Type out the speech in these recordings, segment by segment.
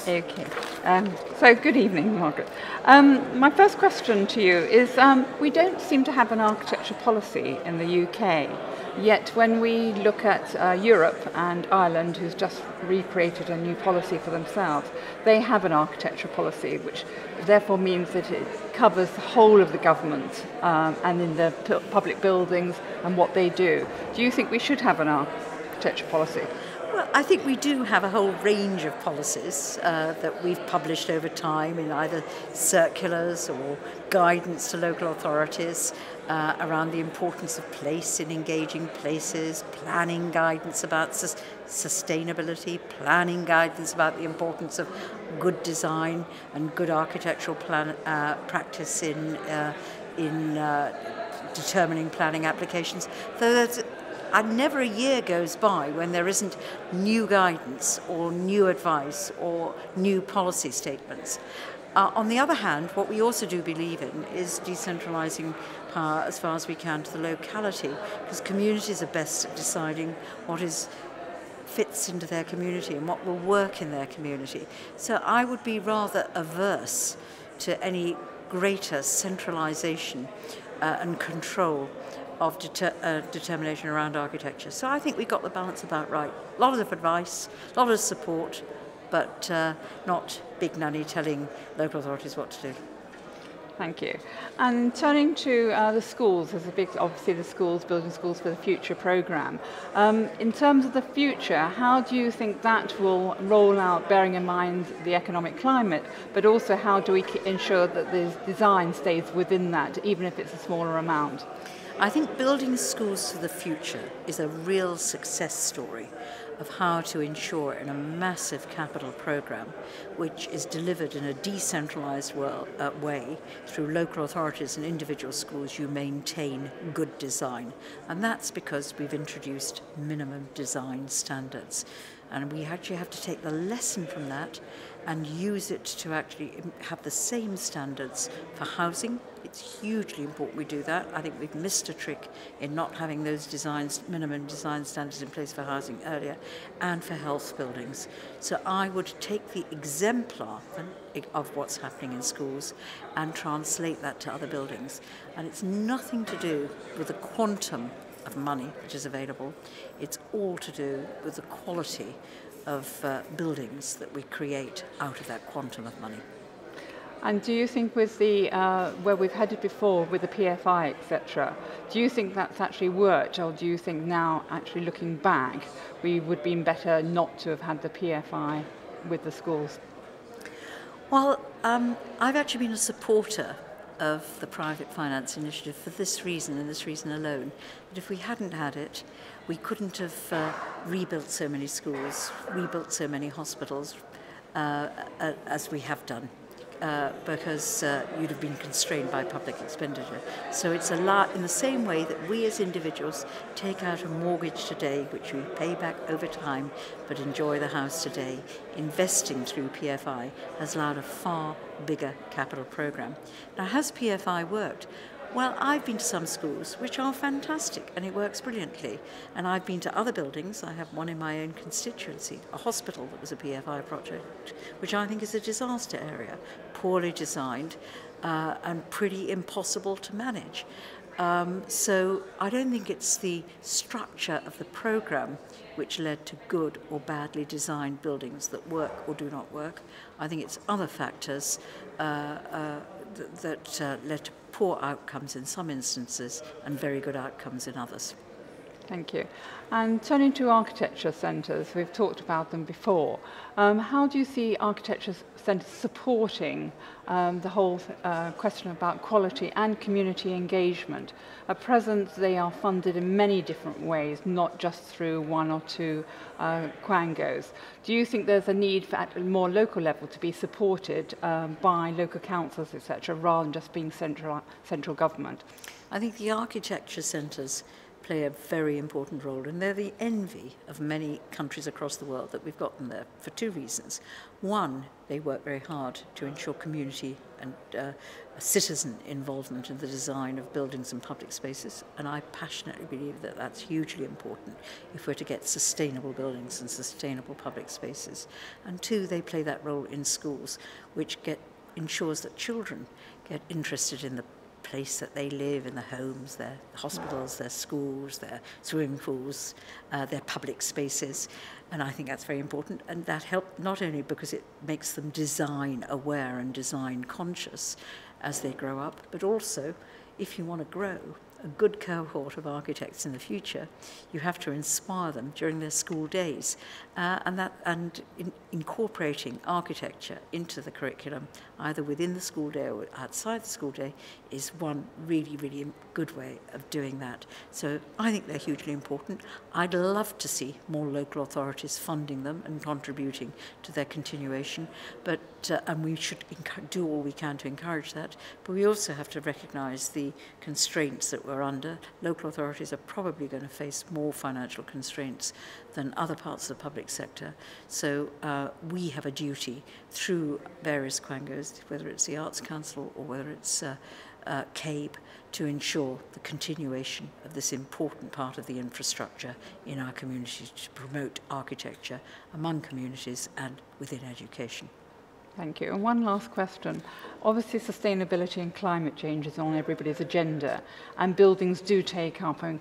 Okay. So good evening, Margaret. My first question to you is, we don't seem to have an architecture policy in the UK, yet when we look at Europe and Ireland, who's just recreated a new policy for themselves, they have an architecture policy, which therefore means that it covers the whole of the government and in the public buildings and what they do. Do you think we should have an architecture policy? Well, I think we do have a whole range of policies that we've published over time in either circulars or guidance to local authorities around the importance of place in engaging places, planning guidance about sustainability, planning guidance about the importance of good design and good architectural practice in determining planning applications. And never a year goes by when there isn't new guidance or new advice or new policy statements. On the other hand, what we also do believe in is decentralising power as far as we can to the locality, because communities are best at deciding what fits into their community and what will work in their community. So I would be rather averse to any greater centralisation and control of determination around architecture. So I think we got the balance about right. A lot of advice, a lot of support, but not big nanny telling local authorities what to do. Thank you. And turning to the schools, there's a big, obviously the schools, Building Schools for the Future programme. In terms of the future, how do you think that will roll out, bearing in mind the economic climate, but also how do we ensure that the design stays within that, even if it's a smaller amount? I think Building Schools for the Future is a real success story of how to ensure in a massive capital programme, which is delivered in a decentralised way through local authorities and individual schools, you maintain good design. And that's because we've introduced minimum design standards. And we actually have to take the lesson from that and use it to actually have the same standards for housing. It's hugely important we do that. I think we've missed a trick in not having those minimum design standards in place for housing earlier, and for health buildings. So I would take the exemplar of what's happening in schools and translate that to other buildings. And it's nothing to do with the quantum of money which is available. It's all to do with the quality of buildings that we create out of that quantum of money. And do you think with the, where we've headed before with the PFI, etc., do you think that's actually worked, or do you think now, actually looking back, we would have been better not to have had the PFI with the schools? Well, I've actually been a supporter of the private finance initiative for this reason and this reason alone. That if we hadn't had it, we couldn't have rebuilt so many schools, rebuilt so many hospitals as we have done. Because you'd have been constrained by public expenditure. So it's in the same way that we as individuals take out a mortgage today, which we pay back over time, but enjoy the house today. Investing through PFI has allowed a far bigger capital programme. Now, has PFI worked? Well, I've been to some schools which are fantastic and it works brilliantly. And I've been to other buildings. I have one in my own constituency, a hospital that was a PFI project, which I think is a disaster area, poorly designed and pretty impossible to manage. So I don't think it's the structure of the programme which led to good or badly designed buildings that work or do not work. I think it's other factors that led to poor outcomes in some instances and very good outcomes in others. Thank you. And turning to architecture centres, we've talked about them before. How do you see architecture centres supporting the whole question about quality and community engagement? At present, they are funded in many different ways, not just through one or two quangos. Do you think there's a need for at a more local level to be supported by local councils, etc., rather than just being central government? I think the architecture centres play a very important role, and they're the envy of many countries across the world that we've got them there for two reasons. One, they work very hard to ensure community and citizen involvement in the design of buildings and public spaces, and I passionately believe that that's hugely important if we're to get sustainable buildings and sustainable public spaces. And two, they play that role in schools, which ensures that children get interested in the place that they live, in the homes, their hospitals, their schools, their swimming pools, their public spaces. And I think that's very important. And that helps not only because it makes them design aware and design conscious as they grow up, but also if you want to grow a good cohort of architects in the future, you have to inspire them during their school days. Incorporating architecture into the curriculum, either within the school day or outside the school day, is one really, really good way of doing that. So I think they're hugely important. I'd love to see more local authorities funding them and contributing to their continuation, but and we should do all we can to encourage that. But we also have to recognise the constraints that we're under. Local authorities are probably going to face more financial constraints than other parts of the public sector. So we have a duty through various quangos, whether it's the Arts Council or whether it's CABE, to ensure the continuation of this important part of the infrastructure in our communities to promote architecture among communities and within education. Thank you. And one last question. Obviously, sustainability and climate change is on everybody's agenda, and buildings do take up an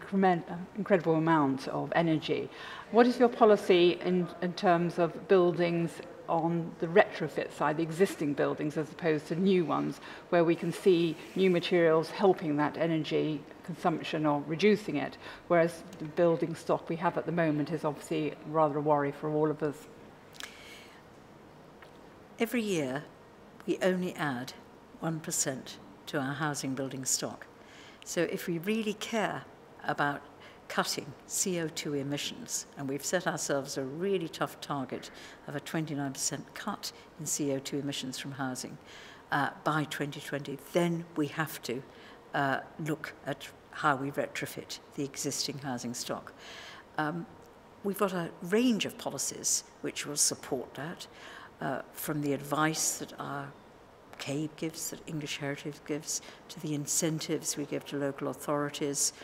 incredible amount of energy. What is your policy in terms of buildings on the retrofit side, the existing buildings, as opposed to new ones, where we can see new materials helping that energy consumption or reducing it, whereas the building stock we have at the moment is obviously rather a worry for all of us? Every year, we only add 1% to our housing building stock. So if we really care about cutting CO2 emissions, and we've set ourselves a really tough target of a 29% cut in CO2 emissions from housing by 2020, then we have to look at how we retrofit the existing housing stock. We've got a range of policies which will support that. From the advice that our CABE gives, that English Heritage gives, to the incentives we give to local authorities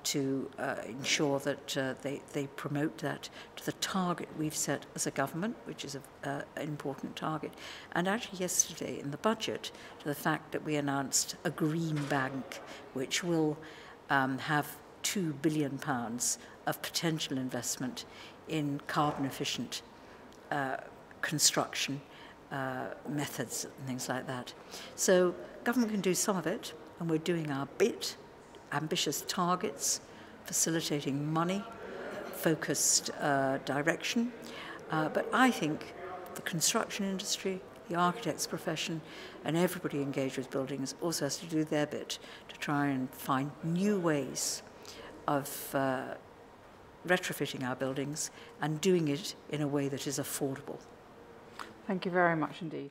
to ensure that they promote that, to the target we've set as a government, which is an important target, and actually yesterday in the budget, to the fact that we announced a green bank which will have £2 billion of potential investment in carbon efficient construction methods and things like that. So government can do some of it, and we're doing our bit. Ambitious targets, facilitating money, focused direction. But I think the construction industry, the architects profession, and everybody engaged with buildings also has to do their bit to try and find new ways of retrofitting our buildings and doing it in a way that is affordable. Thank you very much indeed.